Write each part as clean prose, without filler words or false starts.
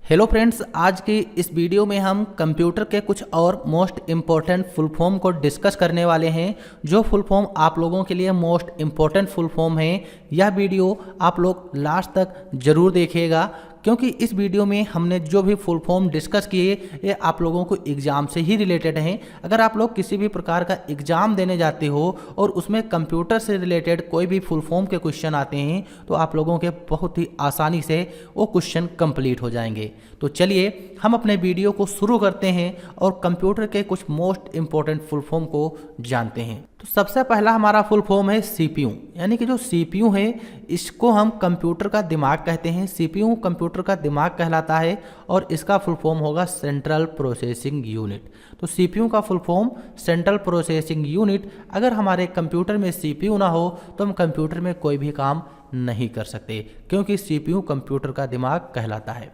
Hello friends, आज की इस वीडियो में हम कंप्यूटर के कुछ और मोस्ट इम्पॉर्टेंट फुल फॉर्म को डिस्कस करने वाले हैं। जो फुल फॉर्म आप लोगों के लिए मोस्ट इम्पॉर्टेंट फुल फॉर्म है, यह वीडियो आप लोग लास्ट तक ज़रूर देखिएगा, क्योंकि इस वीडियो में हमने जो भी फुल फॉर्म डिस्कस किए ये आप लोगों को एग्ज़ाम से ही रिलेटेड हैं। अगर आप लोग किसी भी प्रकार का एग्ज़ाम देने जाते हो और उसमें कंप्यूटर से रिलेटेड कोई भी फुल फॉर्म के क्वेश्चन आते हैं तो आप लोगों के बहुत ही आसानी से वो क्वेश्चन कंप्लीट हो जाएंगे। तो चलिए हम अपने वीडियो को शुरू करते हैं और कंप्यूटर के कुछ मोस्ट इम्पॉर्टेंट फुल फॉर्म को जानते हैं। तो सबसे पहला हमारा फुल फॉर्म है सीपीयू, यानी कि जो सीपीयू है इसको हम कंप्यूटर का दिमाग कहते हैं। सीपीयू कंप्यूटर का दिमाग कहलाता है और इसका फुल फॉर्म होगा सेंट्रल प्रोसेसिंग यूनिट। तो सीपीयू का full form central processing unit. अगर हमारे कंप्यूटर में सीपीयू ना हो तो हम कंप्यूटर में कोई भी काम नहीं कर सकते, क्योंकि सीपीयू कंप्यूटर का दिमाग कहलाता है।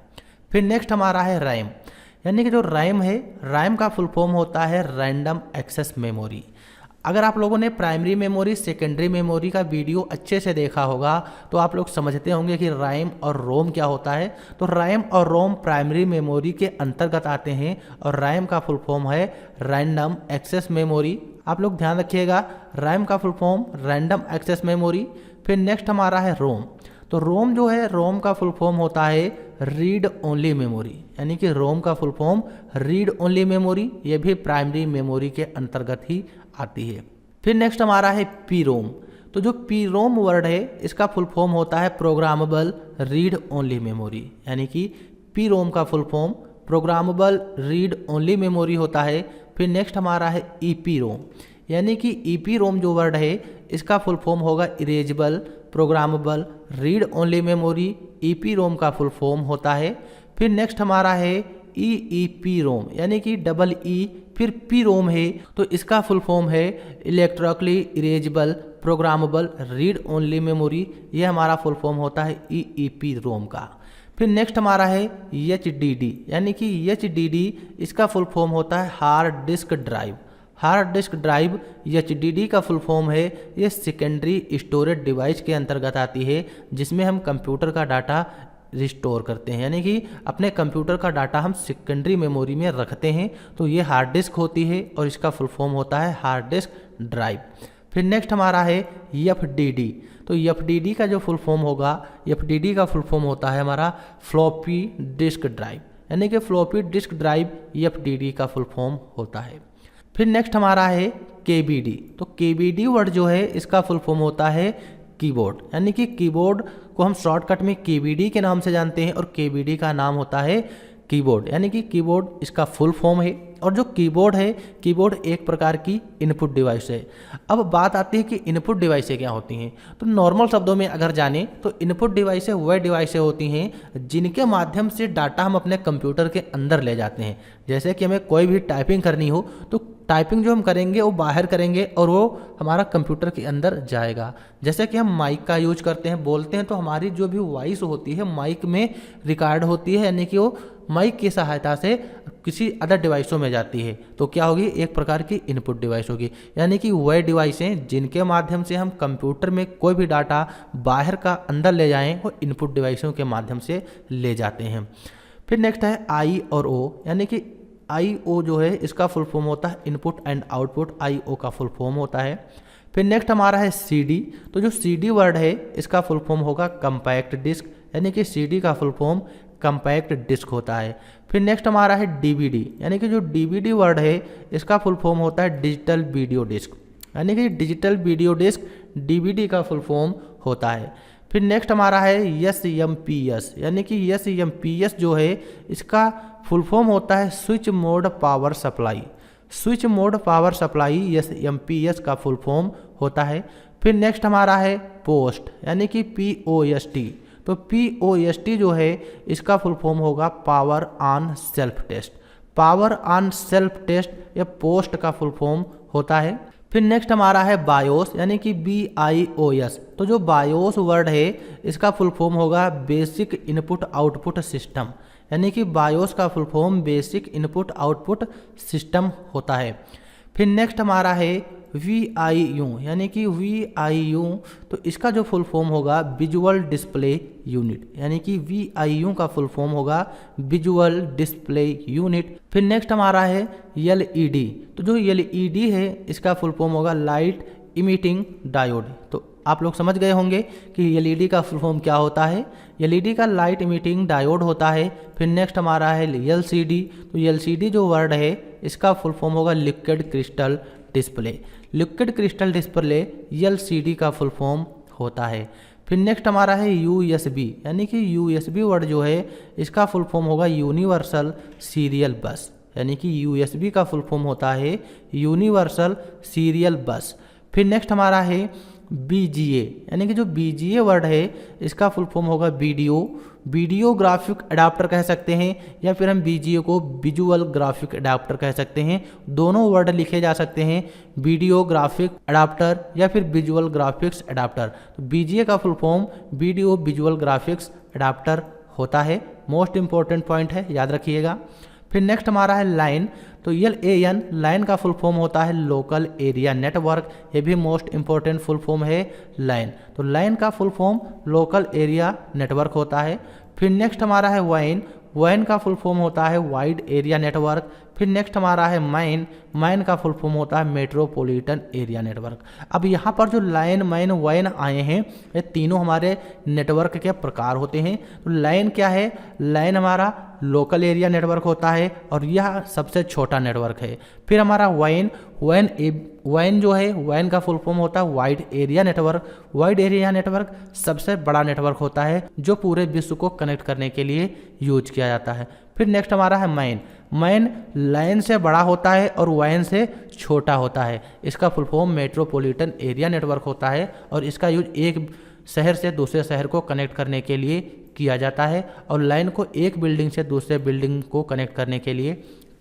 फिर नेक्स्ट हमारा है रैम, यानी कि जो रैम है, रैम का फुल फॉर्म होता है रैंडम एक्सेस मेमोरी। अगर आप लोगों ने प्राइमरी मेमोरी सेकेंडरी मेमोरी का वीडियो अच्छे से देखा होगा तो आप लोग समझते होंगे कि रैम और रोम क्या होता है। तो रैम और रोम प्राइमरी मेमोरी के अंतर्गत आते हैं और रैम का फुल फॉर्म है रैंडम एक्सेस मेमोरी। आप लोग ध्यान रखिएगा, रैम का full form random access memory. फिर नेक्स्ट हमारा है रोम। तो रोम जो है, रोम का फुल फॉर्म होता है रीड ओनली मेमोरी, यानी कि रोम का full form read only memory. ये भी प्राइमरी मेमोरी के अंतर्गत ही आती है। फिर नेक्स्ट हमारा है पी रोम। तो जो पी रोम वर्ड है इसका फुल फॉर्म होता है प्रोग्रामेबल रीड ओनली मेमोरी, यानी कि पी रोम का full form programmable read only memory होता है। फिर नेक्स्ट हमारा है ईपी रोम, यानी कि ईपी रोम जो वर्ड है इसका फुल फॉर्म होगा erasable programmable read only memory. EPROM का फुल फॉर्म होता है। फिर नेक्स्ट हमारा है ईईपी रोम, यानी कि डबल ई फिर पी रोम है, तो इसका फुल फॉर्म है electrically erasable programmable read only memory. ये हमारा फुल फॉर्म होता है ईईपी रोम का। फिर नेक्स्ट हमारा है एचडीडी, यानी कि एचडीडी इसका फुल फॉर्म होता है hard disk drive. Hard disk drive HDD का फुल फॉर्म है, ये सेकेंडरी स्टोरेज डिवाइस के अंतर्गत आती है, जिसमें हम कंप्यूटर का डाटा रिस्टोर करते हैं, यानी कि अपने कंप्यूटर का डाटा हम सेकेंडरी मेमोरी में रखते हैं। तो ये हार्ड डिस्क होती है और इसका फुल फॉर्म होता है हार्ड डिस्क ड्राइव। फिर नेक्स्ट हमारा है एफडीडी। तो एफडीडी का जो फुल फॉर्म होगा, एफडीडी का फुल फॉर्म होता है हमारा फ्लॉपी डिस्क ड्राइव, यानी कि फ्लॉपी डिस्क ड्राइव एफडीडी का फुल फॉर्म होता है। फिर नेक्स्ट हमारा है केबीडी। तो केबीडी वर्ड जो है इसका फुल फॉर्म होता है कीबोर्ड, यानी कि कीबोर्ड को हम शॉर्टकट में केबीडी के नाम से जानते हैं और केबीडी का नाम होता है कीबोर्ड, यानी कि कीबोर्ड इसका फुल फॉर्म है। और जो कीबोर्ड है, कीबोर्ड एक प्रकार की इनपुट डिवाइस है। अब बात आती है कि इनपुट डिवाइसें क्या होती हैं। तो नॉर्मल शब्दों में अगर जाने तो इनपुट डिवाइसें वह डिवाइसें होती हैं जिनके माध्यम से डाटा हम अपने कंप्यूटर के अंदर ले जाते हैं। जैसे कि हमें कोई भी टाइपिंग करनी हो तो टाइपिंग जो हम करेंगे वो बाहर करेंगे और वो हमारा कंप्यूटर के अंदर जाएगा। जैसे कि हम माइक का यूज करते हैं, बोलते हैं, तो हमारी जो भी वॉइस होती है माइक में रिकॉर्ड होती है, यानी कि वो माइक की सहायता से किसी अदर डिवाइसों में जाती है। तो क्या होगी, एक प्रकार की इनपुट डिवाइस होगी, यानी कि वह डिवाइसें जिनके माध्यम से हम कंप्यूटर में कोई भी डाटा बाहर का अंदर ले जाएं, वो इनपुट डिवाइसों के माध्यम से ले जाते हैं। फिर नेक्स्ट है आई और ओ, यानी कि आई ओ जो है इसका फुल फॉर्म होता है इनपुट एंड आउटपुट, आई ओ का फुल फॉर्म होता है। फिर नेक्स्ट हमारा है सी डी। तो जो सी डी वर्ड है इसका फुल फॉर्म होगा कंपैक्ट डिस्क, यानी कि सी डी का फुल फॉर्म कंपैक्ट डिस्क होता है। फिर नेक्स्ट हमारा है डीवीडी, यानी कि जो डीवीडी वर्ड है इसका फुल फॉर्म होता है डिजिटल वीडियो डिस्क, यानी कि डिजिटल वीडियो डिस्क डीवीडी का फुल फॉर्म होता है। फिर नेक्स्ट हमारा है एसएमपीएस, यानी कि एसएमपीएस जो है इसका फुल फॉर्म होता है switch mode power supply. Switch mode power supply SMPS का फुल फॉर्म होता है। फिर नेक्स्ट हमारा है पोस्ट, यानी कि पीओएसटी। तो पीओएसटी जो है इसका फुल फॉर्म होगा power on self test. Power on self test या पोस्ट का फुल फॉर्म होता है। फिर नेक्स्ट हमारा है बायोस, यानी कि BIOS। तो जो बायोस वर्ड है इसका फुल फॉर्म होगा बेसिक इनपुट आउटपुट सिस्टम, यानी कि बायोस का full form basic input output system होता है। फिर नेक्स्ट हमारा है VIU, यानी कि VIU, तो इसका जो फुल फॉर्म होगा विजुअल डिस्प्ले यूनिट, यानी कि VIU का फुल फॉर्म होगा विजुअल डिस्प्ले यूनिट। फिर नेक्स्ट हमारा है LED, तो जो LED है इसका फुल फॉर्म होगा लाइट इमिटिंग डायोड। तो आप लोग समझ गए होंगे कि LED का फुल फॉर्म क्या होता है। LED का लाइट इमिटिंग डायोड होता है। फिर नेक्स्ट हमारा है LCD, तो LCD जो वर्ड है इसका फुल फॉर्म होगा liquid crystal display. Liquid crystal display LCD का फुल फॉर्म होता है। फिर नेक्स्ट हमारा है USB, यानी कि USB वर्ड जो है इसका फुल फॉर्म होगा यूनिवर्सल सीरियल बस, यानी कि USB का फुल फॉर्म होता है यूनिवर्सल सीरियल बस। फिर नेक्स्ट हमारा है BGA, यानी कि जो BGA वर्ड है इसका फुल फॉर्म होगा वीडियो ग्राफिक अडाप्टर कह सकते हैं, या फिर हम BGA को विजुअल ग्राफिक अडाप्टर कह सकते हैं। दोनों वर्ड लिखे जा सकते हैं, वीडियो ग्राफिक अडाप्टर या फिर विजुअल ग्राफिक्स अडाप्टर। तो BGA का full form video visual graphics adapter होता है। मोस्ट इंपॉर्टेंट पॉइंट है, याद रखिएगा। फिर नेक्स्ट हमारा है लाइन, तो LAN लाइन का फुल फॉर्म होता है लोकल एरिया नेटवर्क। ये भी मोस्ट इंपॉर्टेंट फुल फॉर्म है लाइन। तो लाइन का full form local area network होता है। फिर नेक्स्ट हमारा है वाइन का फुल फॉर्म होता है वाइड एरिया नेटवर्क। फिर नेक्स्ट हमारा है माइन का फुल फॉर्म होता है मेट्रोपॉलिटन एरिया नेटवर्क। अब यहाँ पर जो लाइन, माइन, वाइन आए हैं ये तीनों हमारे नेटवर्क के प्रकार होते हैं। तो लाइन क्या है, लाइन हमारा लोकल एरिया नेटवर्क होता है और यह सबसे छोटा नेटवर्क है। फिर हमारा वाइन जो है वाइन का फुल फॉर्म होता है wide area network. Wide area network सबसे बड़ा नेटवर्क होता है जो पूरे विश्व को कनेक्ट करने के लिए यूज किया जाता है। फिर नेक्स्ट हमारा है माइन लाइन से बड़ा होता है और वाइन से छोटा होता है। इसका full form metropolitan area network होता है और इसका यूज एक शहर से दूसरे शहर को कनेक्ट करने के लिए किया जाता है और लाइन को एक बिल्डिंग से दूसरे बिल्डिंग को कनेक्ट करने के लिए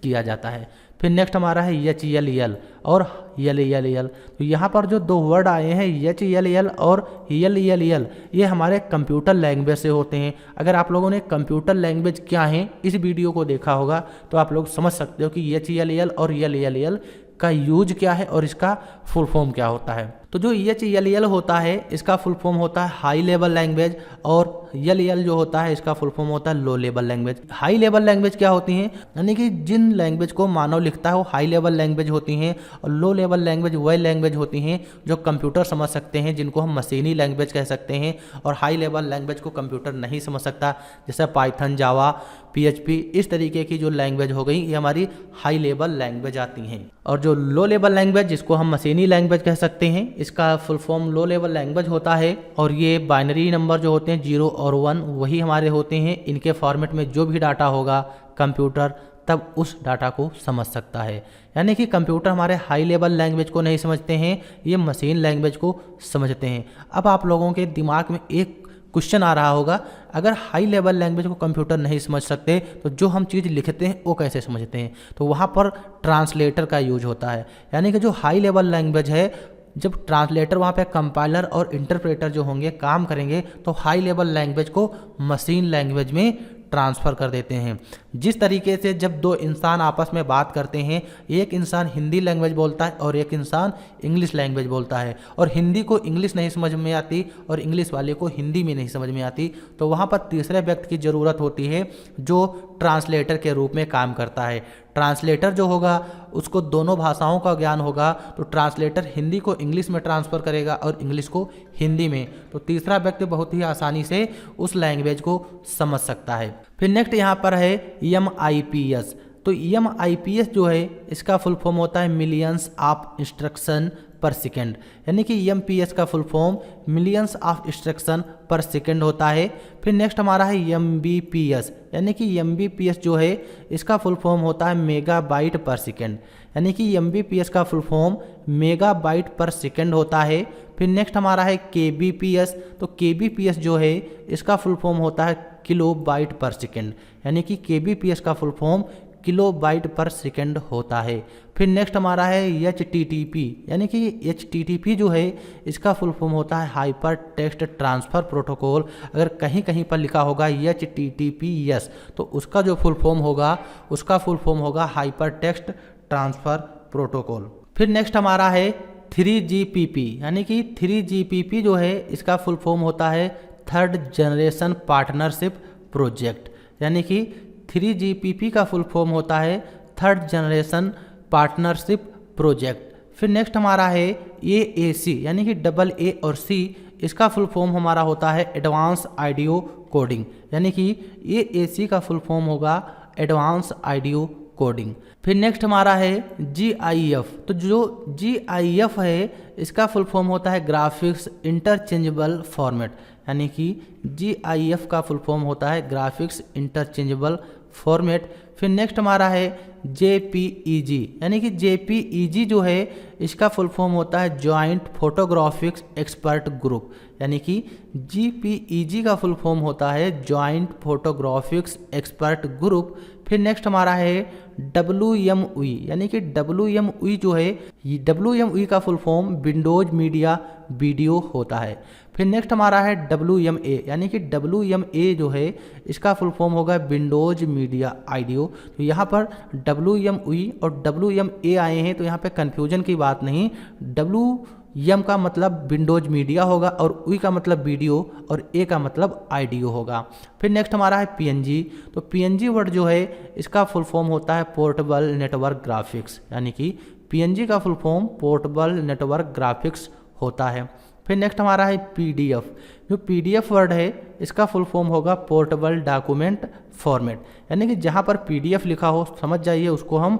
किया जाता है। फिर नेक्स्ट हमारा है HLL और LLL। तो यहाँ पर जो दो वर्ड आए हैं HLL और LLL, ये हमारे कंप्यूटर लैंग्वेज से होते हैं। अगर आप लोगों ने कंप्यूटर लैंग्वेज क्या है इस वीडियो को देखा होगा तो आप लोग समझ सकते हो कि HLL और LLL का यूज क्या है और इसका फुल फॉर्म क्या होता है। तो जो HLL होता है इसका फुल फॉर्म होता है हाई लेवल लैंग्वेज और LL जो होता है इसका फुल फॉर्म होता है low level language. High level language क्या होती हैं, यानी कि जिन लैंग्वेज को मानव लिखता है वो हाई लेवल लैंग्वेज होती हैं और लो लेवल लैंग्वेज वह लैंग्वेज होती हैं जो कंप्यूटर समझ सकते हैं, जिनको हम मशीनी लैंग्वेज कह सकते हैं। और हाई लेवल लैंग्वेज को कंप्यूटर नहीं समझ सकता, जैसे पाइथन, जावा, PHP, इस तरीके की जो लैंग्वेज हो गई ये हमारी हाई लेवल लैंग्वेज आती हैं। और जो लो लेवल लैंग्वेज जिसको हम मशीनी लैंग्वेज कह सकते हैं इसका full form low level language होता है। और ये बाइनरी नंबर जो होते हैं 0 और 1 वही हमारे होते हैं। इनके फॉर्मेट में जो भी डाटा होगा कंप्यूटर तब उस डाटा को समझ सकता है। यानी कि कंप्यूटर हमारे हाई लेवल लैंग्वेज को नहीं समझते हैं, ये मशीन लैंग्वेज को समझते हैं। अब आप लोगों के दिमाग में एक क्वेश्चन आ रहा होगा, अगर हाई लेवल लैंग्वेज को कंप्यूटर नहीं समझ सकते तो जो हम चीज़ लिखते हैं वो कैसे समझते हैं। तो वहाँ पर ट्रांसलेटर का यूज होता है। यानी कि जो हाई लेवल लैंग्वेज है जब ट्रांसलेटर वहाँ पे कंपाइलर और इंटरप्रेटर जो होंगे काम करेंगे तो हाई लेवल लैंग्वेज को मशीन लैंग्वेज में ट्रांसफ़र कर देते हैं। जिस तरीके से जब दो इंसान आपस में बात करते हैं, एक इंसान हिंदी लैंग्वेज बोलता है और एक इंसान इंग्लिश लैंग्वेज बोलता है और हिंदी को इंग्लिश नहीं समझ में आती और इंग्लिश वाले को हिंदी में नहीं समझ में आती, तो वहाँ पर तीसरे व्यक्ति की ज़रूरत होती है जो ट्रांसलेटर के रूप में काम करता है। ट्रांसलेटर जो होगा उसको दोनों भाषाओं का ज्ञान होगा, तो ट्रांसलेटर हिंदी को इंग्लिश में ट्रांसफ़र करेगा और इंग्लिश को हिंदी में, तो तीसरा व्यक्ति बहुत ही आसानी से उस लैंग्वेज को समझ सकता है। फिर नेक्स्ट यहाँ पर है MIPS। तो MIPS जो है इसका फुल फॉर्म होता है मिलियंस ऑफ इंस्ट्रक्शन पर सेकेंड। यानी कि MPS का full form millions of instruction पर सेकेंड होता है। फिर नेक्स्ट हमारा है MBPS। यानी कि MBPS जो है इसका फुल फॉर्म होता है मेगाबाइट पर सेकेंड। यानी कि MBPS का फुल फॉर्म मेगाबाइट पर सेकेंड होता है। फिर नेक्स्ट हमारा है KBPS। तो KBPS जो है इसका फुल फॉर्म होता है किलोबाइट पर सेकेंड। यानी कि KBPS का फुल फॉर्म किलोबाइट पर सेकेंड होता है। फिर नेक्स्ट हमारा है HTTP। यानी कि HTTP जो है इसका फुल फॉर्म होता है हाइपर टेक्स्ट ट्रांसफ़र प्रोटोकॉल। अगर कहीं कहीं पर लिखा होगा HTTPS तो उसका जो फुल फॉर्म होगा उसका फुल फॉर्म होगा हाइपर टेक्स्ट ट्रांसफ़र प्रोटोकॉल। फिर नेक्स्ट हमारा है 3GPP, यानी कि 3GPP जो है इसका फुल फॉर्म होता है थर्ड जनरेशन पार्टनरशिप प्रोजेक्ट, यानी कि 3GPP का फुल फॉर्म होता है थर्ड जनरेशन पार्टनरशिप प्रोजेक्ट। फिर नेक्स्ट हमारा है AAC, यानी कि AA और C, इसका फुल फॉर्म हमारा होता है एडवांस आइडियो कोडिंग, यानी कि AAC का फुल फॉर्म होगा एडवांस आइडियो कोडिंग। फिर नेक्स्ट हमारा है GIF, तो जो GIF है इसका फुल फॉर्म होता है ग्राफिक्स इंटरचेंजेबल फॉर्मेट, यानी कि GIF का फुल फॉर्म होता है ग्राफिक्स इंटरचेंजेबल फॉर्मेट। फिर नेक्स्ट हमारा है JPEG, यानी कि JPEG जो है इसका फुल फॉर्म होता है जॉइंट फोटोग्राफिक्स एक्सपर्ट ग्रुप, यानी कि JPEG का फुल फॉर्म होता है जॉइंट फोटोग्राफिक्स एक्सपर्ट ग्रुप। फिर नेक्स्ट हमारा है WMUE, यानी कि WMUE जो है WMUE का full form Windows media video होता है। फिर नेक्स्ट हमारा है WMA, यानी कि WMA जो है इसका फुल फॉर्म होगा विंडोज मीडिया आइडियो। तो यहाँ पर WMUE और WMA आए हैं तो यहाँ पे कन्फ्यूजन की बात नहीं, WM का मतलब विंडोज मीडिया होगा और UI का मतलब वीडियो और A का मतलब आइडियो होगा। फिर नेक्स्ट हमारा है PNG, तो PNG वर्ड जो है इसका फुल फॉर्म होता है पोर्टेबल नेटवर्क ग्राफिक्स, यानी कि PNG का full form portable network graphics होता है। फिर नेक्स्ट हमारा है PDF, जो PDF वर्ड है इसका फुल फॉर्म होगा पोर्टेबल डॉक्यूमेंट फॉर्मेट, यानी कि जहाँ पर PDF लिखा हो समझ जाइए उसको हम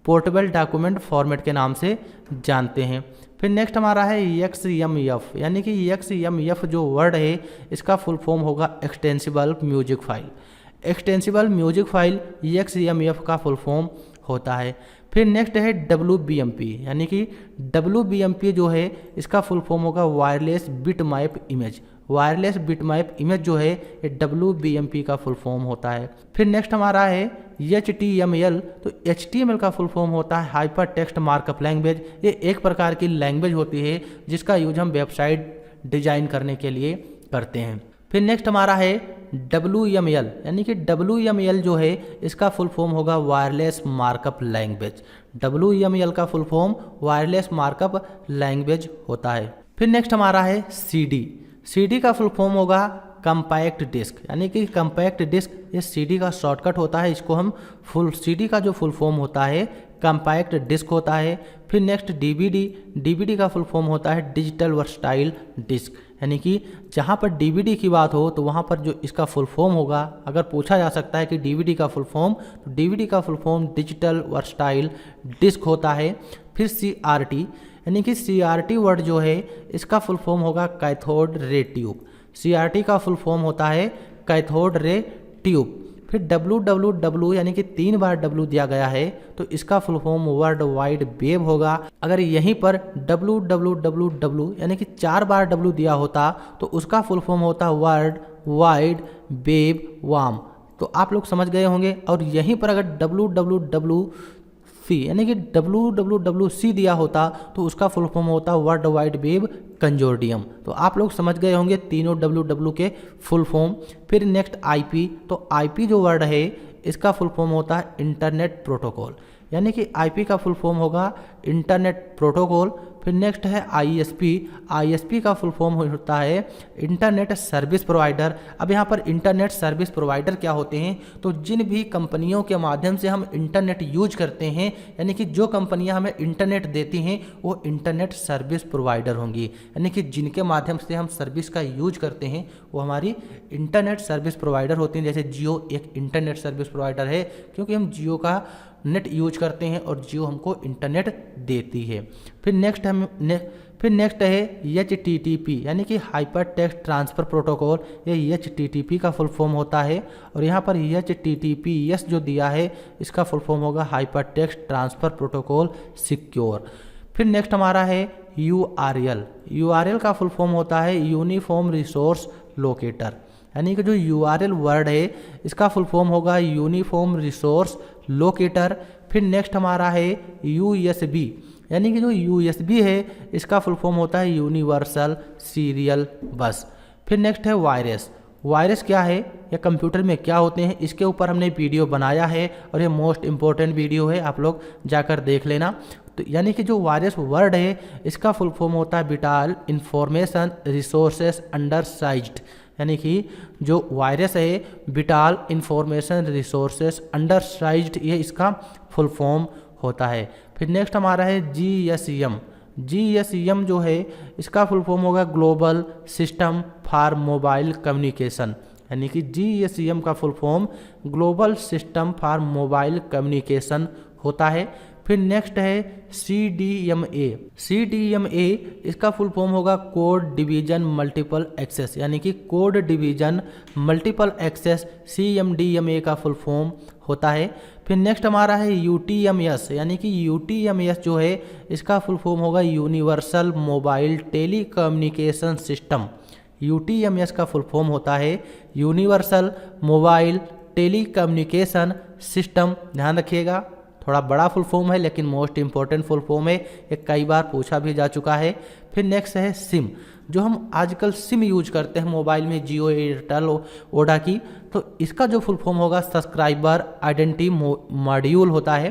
पोर्टेबल डॉक्यूमेंट फॉर्मेट के नाम से जानते हैं। फिर नेक्स्ट हमारा है XMF, यानी कि XMF जो वर्ड है इसका फुल फॉर्म होगा extensible music file. Extensible music file XMF का फुल फॉर्म होता है। फिर नेक्स्ट है WBMP, यानी कि WBMP जो है इसका फुल फॉर्म होगा wireless bitmap image. Wireless bitmap image जो है ये WBMP का फुल फॉर्म होता है। फिर नेक्स्ट हमारा है HTML, तो HTML का फुल फॉर्म होता है हाइपर टेक्स्ट मार्कअप लैंग्वेज। ये एक प्रकार की लैंग्वेज होती है जिसका यूज हम वेबसाइट डिजाइन करने के लिए करते हैं। फिर नेक्स्ट हमारा है WML, यानी कि WML जो है इसका फुल फॉर्म होगा वायरलेस मार्कअप लैंग्वेज। WML का full form wireless markup language होता है। फिर नेक्स्ट हमारा है CD का फुल फॉर्म होगा कंपैक्ट डिस्क, यानी कि कंपैक्ट डिस्क ये CD का शॉर्टकट होता है, इसको हम CD का जो फुल फॉर्म होता है कंपैक्ट डिस्क होता है। फिर नेक्स्ट DVD का फुल फॉर्म होता है डिजिटल वर्सटाइल डिस्क, यानी कि जहाँ पर DVD की बात हो तो वहाँ पर जो इसका फुल फॉर्म होगा, अगर पूछा जा सकता है कि DVD का फुल फॉर्म, तो DVD का full form digital versatile disc होता है। फिर CRT, यानी कि CRT वर्ड जो है इसका फुल फॉर्म होगा कैथोड रे ट्यूब। CRT का फुल फॉर्म होता है कैथोड रे ट्यूब। फिर WWW, यानी कि 3 बार W दिया गया है तो इसका full form world wide web होगा। अगर यहीं पर WWW यानी कि 4 बार W दिया होता तो उसका फुल फॉर्म होता वर्ल्ड वाइड वेब वाम। तो आप लोग समझ गए होंगे। और यहीं पर अगर WWWC यानी कि WWWC दिया होता तो उसका फुल फॉर्म होता वर्ल्ड वाइड वेब कंजोर्डियम। तो आप लोग समझ गए होंगे तीनों WW के फुल फॉर्म। फिर नेक्स्ट IP, तो IP जो वर्ड है इसका फुल फॉर्म होता है इंटरनेट प्रोटोकॉल, यानी कि IP का फुल फॉर्म होगा इंटरनेट प्रोटोकॉल। फिर नेक्स्ट है ISP का फुल फॉर्म होता है इंटरनेट सर्विस प्रोवाइडर। अब यहाँ पर इंटरनेट सर्विस प्रोवाइडर क्या होते हैं, तो जिन भी कंपनियों के माध्यम से हम इंटरनेट यूज करते हैं, यानी कि जो कंपनियां हमें इंटरनेट देती हैं वो इंटरनेट सर्विस प्रोवाइडर होंगी, यानी कि जिनके माध्यम से हम सर्विस का यूज करते हैं वो हमारी इंटरनेट सर्विस प्रोवाइडर होती हैं। जैसे जियो एक इंटरनेट सर्विस प्रोवाइडर है क्योंकि हम जियो का नेट यूज करते हैं और जियो हमको इंटरनेट देती है। फिर नेक्स्ट है HTTP यानी कि हाइपर टेक्स्ट ट्रांसफ़र प्रोटोकॉल। ये HTTP का फुल फॉर्म होता है और यहाँ पर HTTPS जो दिया है इसका फुल फॉर्म होगा hyper text transfer protocol secure. फिर नेक्स्ट हमारा है URL का फुल फॉर्म होता है यूनिफॉर्म रिसोर्स लोकेटर, यानी कि जो URL वर्ड है इसका फुल फॉर्म होगा यूनिफॉर्म रिसोर्स लोकेटर। फिर नेक्स्ट हमारा है USB, यानी कि जो USB है इसका फुल फॉर्म होता है यूनिवर्सल सीरियल बस। फिर नेक्स्ट है वायरस क्या है या कंप्यूटर में क्या होते हैं, इसके ऊपर हमने वीडियो बनाया है और ये मोस्ट इम्पोर्टेंट वीडियो है, आप लोग जाकर देख लेना। तो यानी कि जो वायरस वर्ड है इसका फुल फॉर्म होता है विटाल इंफॉर्मेशन रिसोर्सेस अंडरसाइज्ड, यानी कि जो वायरस है विटाल इंफॉर्मेशन रिसोर्सेस अंडरसाइज्ड, ये इसका फुल फॉर्म होता है। फिर नेक्स्ट हमारा है GSM। GSM जो है इसका फुल फॉर्म होगा global system for mobile communication, यानी कि GSM का full form global system for mobile communication होता है। फिर नेक्स्ट है CDMA। CDMA इसका फुल फॉर्म होगा कोड डिवीजन मल्टीपल एक्सेस, यानी कि code division multiple access CMDMA का फुल फॉर्म होता है। फिर नेक्स्ट हमारा है UTMS, यानी कि UTMS जो है इसका फुल फॉर्म होगा universal mobile telecommunication system. UTMS का फुल फॉर्म होता है universal mobile telecommunication system. ध्यान रखिएगा, थोड़ा बड़ा फुल फॉर्म है लेकिन मोस्ट इंपॉर्टेंट फुल फॉर्म है, ये कई बार पूछा भी जा चुका है। फिर नेक्स्ट है सिम। जो हम आजकल सिम यूज करते हैं मोबाइल में जियो एयरटेल वोडा की, तो इसका जो फुल फॉर्म होगा सब्सक्राइबर आइडेंटिटी मॉड्यूल होता है।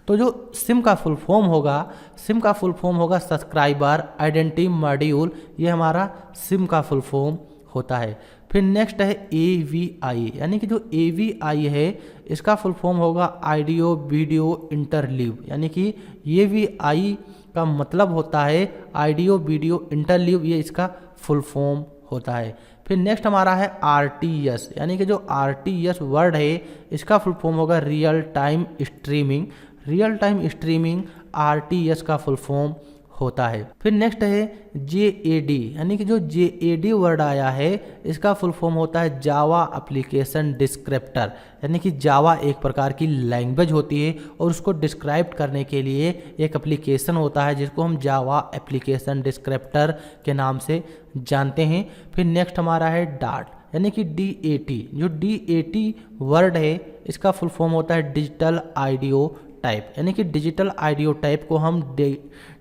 तो जो सिम का फुल फॉर्म होगा सब्सक्राइबर आइडेंटिटी मॉड्यूल, ये हमारा सिम का फुल फॉर्म होता है। फिर नेक्स्ट है AVI, यानी कि जो AVI है इसका फुल फॉर्म होगा ऑडियो वीडियो इंटरलीव, यानी कि AVI का मतलब होता है ऑडियो वीडियो इंटरलीव, ये इसका फुल फॉर्म होता है। फिर नेक्स्ट हमारा है RTS, यानी कि जो RTS वर्ड है इसका फुल फॉर्म होगा real time streaming. Real time streaming RTS का फुल फॉर्म होता है। फिर नेक्स्ट है JAD, यानी कि जो JAD वर्ड आया है इसका फुल फॉर्म होता है जावा एप्लीकेशन डिस्क्रिप्टर, यानी कि जावा एक प्रकार की लैंग्वेज होती है और उसको डिस्क्राइब करने के लिए एक एप्लीकेशन होता है जिसको हम जावा एप्लीकेशन डिस्क्रिप्टर के नाम से जानते हैं। फिर नेक्स्ट हमारा है डाट, यानी कि DAT। जो DAT वर्ड है इसका फुल फॉर्म होता है डिजिटल ऑडियो टाइप, यानी कि डिजिटल ऑडियो टाइप को हम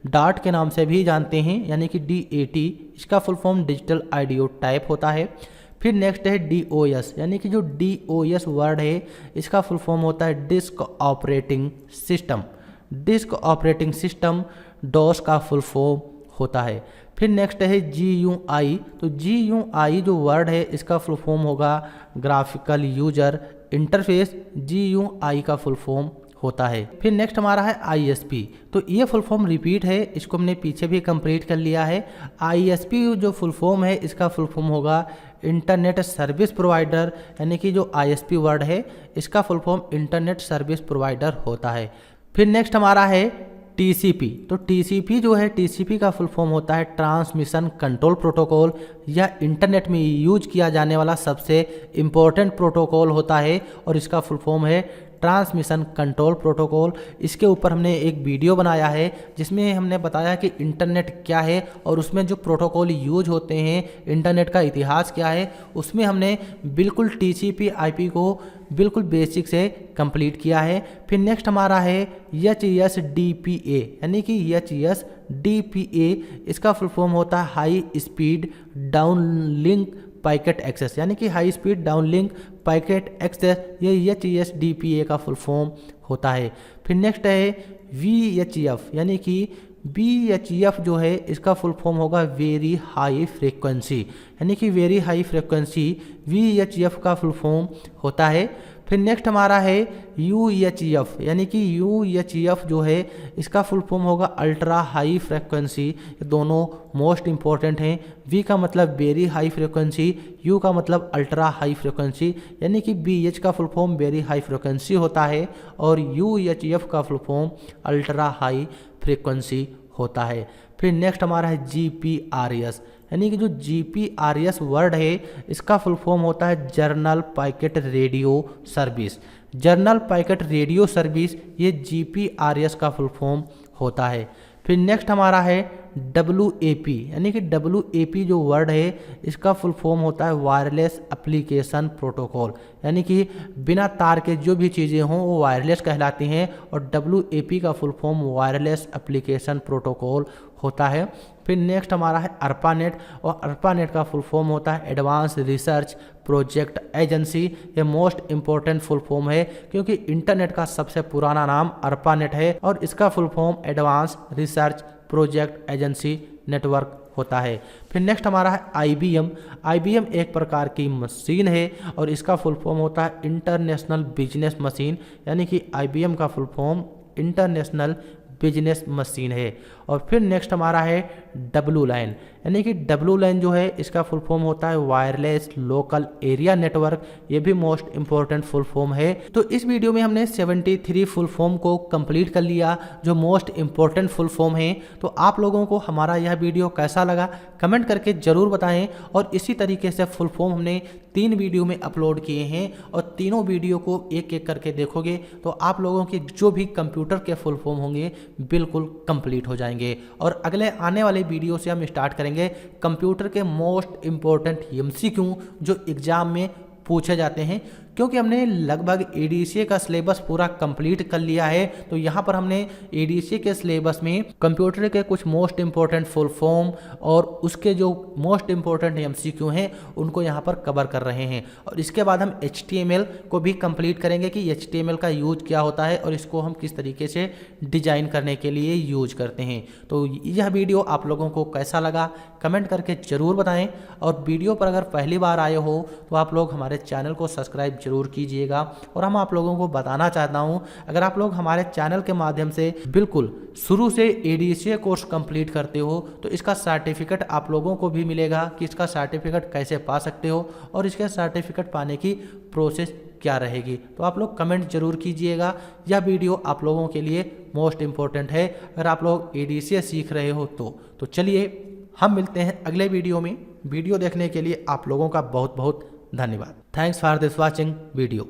डाट के नाम से भी जानते हैं, यानी कि DAT इसका full form digital audio type होता है। फिर नेक्स्ट है DOS, यानी कि जो DOS वर्ड है इसका फुल फॉर्म होता है disk operating system. Disk operating system DOS का फुल फॉर्म होता है। फिर नेक्स्ट है GUI। तो GUI जो वर्ड है इसका फुल फॉर्म होगा ग्राफिकल यूजर इंटरफेस, GUI का फुल फॉर्म होता है। फिर नेक्स्ट हमारा है ISP। तो ये फुल फॉर्म रिपीट है, इसको हमने पीछे भी कंप्लीट कर लिया है। ISP जो फुल फॉर्म है इसका फुल फॉर्म होगा इंटरनेट सर्विस प्रोवाइडर, यानी कि जो ISP वर्ड है इसका full form internet service provider होता है। फिर नेक्स्ट हमारा है TCP। तो TCP जो है TCP का फुल फॉर्म होता है ट्रांसमिशन कंट्रोल प्रोटोकॉल, या इंटरनेट में यूज किया जाने वाला सबसे इम्पोर्टेंट प्रोटोकॉल होता है और इसका फुल फॉर्म है ट्रांसमिशन कंट्रोल प्रोटोकॉल। इसके ऊपर हमने एक वीडियो बनाया है जिसमें हमने बताया कि इंटरनेट क्या है और उसमें जो प्रोटोकॉल यूज होते हैं, इंटरनेट का इतिहास क्या है, उसमें हमने बिल्कुल TCP/IP को बिल्कुल बेसिक से कंप्लीट किया है। फिर नेक्स्ट हमारा है HSDPA, यानी कि HSDPA इसका फुल फॉर्म होता है high speed downlink packet access, यानी कि high speed downlink packet access, ये HSDPA का फुल फॉर्म होता है। फिर नेक्स्ट है VHF, यानी कि VHF जो है इसका फुल फॉर्म होगा वेरी हाई फ्रीक्वेंसी, यानी कि वेरी हाई फ्रीक्वेंसी VHF का फुल फॉर्म होता है। फिर नेक्स्ट हमारा है UHF, यानी कि UHF जो है इसका फुल फॉर्म होगा अल्ट्रा हाई फ्रीक्वेंसी। ये दोनों मोस्ट इंपॉर्टेंट हैं। V का मतलब वेरी हाई फ्रीक्वेंसी, U का मतलब अल्ट्रा हाई फ्रीक्वेंसी, यानी कि BH का full form very high frequency होता है और UHF का full form ultra high frequency होता है। फिर नेक्स्ट हमारा है GPRS, यानी कि जो GPRS वर्ड है इसका फुल फॉर्म होता है journal packet radio service. Journal packet radio service ये GPRS का फुल फॉर्म होता है। फिर नेक्स्ट हमारा है WAP, यानी कि WAP जो वर्ड है इसका फुल फॉर्म होता है वायरलेस एप्लीकेशन प्रोटोकॉल, यानी कि बिना तार के जो भी चीज़ें हों वो वायरलेस कहलाती हैं, और WAP का full form wireless application protocol होता है। फिर नेक्स्ट हमारा है ARPANET, और ARPANET का फुल फॉर्म होता है एडवांस रिसर्च प्रोजेक्ट एजेंसी। ये मोस्ट इंपॉर्टेंट फुल फॉर्म है क्योंकि इंटरनेट का सबसे पुराना नाम ARPANET है और इसका full form advance research project agency network होता है। फिर नेक्स्ट हमारा है IBM एक प्रकार की मशीन है और इसका फुल फॉर्म होता है इंटरनेशनल बिजनेस मशीन, यानी कि IBM का full form international business machine है। और फिर नेक्स्ट हमारा है WLAN, यानी कि WLAN जो है इसका फुल फॉर्म होता है वायरलेस लोकल एरिया नेटवर्क, ये भी मोस्ट इंपॉर्टेंट फुल फॉर्म है। तो इस वीडियो में हमने 73 फुल फॉर्म को कंप्लीट कर लिया जो मोस्ट इंपॉर्टेंट फुल फॉर्म है। तो आप लोगों को हमारा यह वीडियो कैसा लगा कमेंट करके ज़रूर बताएं, और इसी तरीके से फुल फॉर्म हमने 3 वीडियो में अपलोड किए हैं और तीनों वीडियो को एक एक करके देखोगे तो आप लोगों के जो भी कंप्यूटर के फुल फॉर्म होंगे बिल्कुल कंप्लीट हो जाएंगे। और अगले आने वाले वीडियो से हम स्टार्ट करेंगे कंप्यूटर के मोस्ट इंपॉर्टेंट MCQ जो एग्जाम में पूछे जाते हैं, क्योंकि हमने लगभग ADCA का सिलेबस पूरा कंप्लीट कर लिया है। तो यहाँ पर हमने ADCA के सिलेबस में कंप्यूटर के कुछ मोस्ट इंपॉर्टेंट फुल फॉर्म और उसके जो मोस्ट इंपॉर्टेंट MCQ हैं उनको यहाँ पर कवर कर रहे हैं। और इसके बाद हम HTML को भी कंप्लीट करेंगे कि HTML का यूज क्या होता है और इसको हम किस तरीके से डिजाइन करने के लिए यूज करते हैं। तो यह वीडियो आप लोगों को कैसा लगा कमेंट करके ज़रूर बताएं, और वीडियो पर अगर पहली बार आए हो तो आप लोग हमारे चैनल को सब्सक्राइब जरूर कीजिएगा। और हम आप लोगों को बताना चाहता हूं, अगर आप लोग हमारे चैनल के माध्यम से बिल्कुल शुरू से ADCA कोर्स कंप्लीट करते हो तो इसका सर्टिफिकेट आप लोगों को भी मिलेगा कि इसका सर्टिफिकेट कैसे पा सकते हो और इसके सर्टिफिकेट पाने की प्रोसेस क्या रहेगी। तो आप लोग कमेंट जरूर कीजिएगा। यह वीडियो आप लोगों के लिए मोस्ट इंपॉर्टेंट है अगर आप लोग ADCA सीख रहे हो तो चलिए हम मिलते हैं अगले वीडियो में। वीडियो देखने के लिए आप लोगों का बहुत बहुत धन्यवाद। Thanks for this watching video.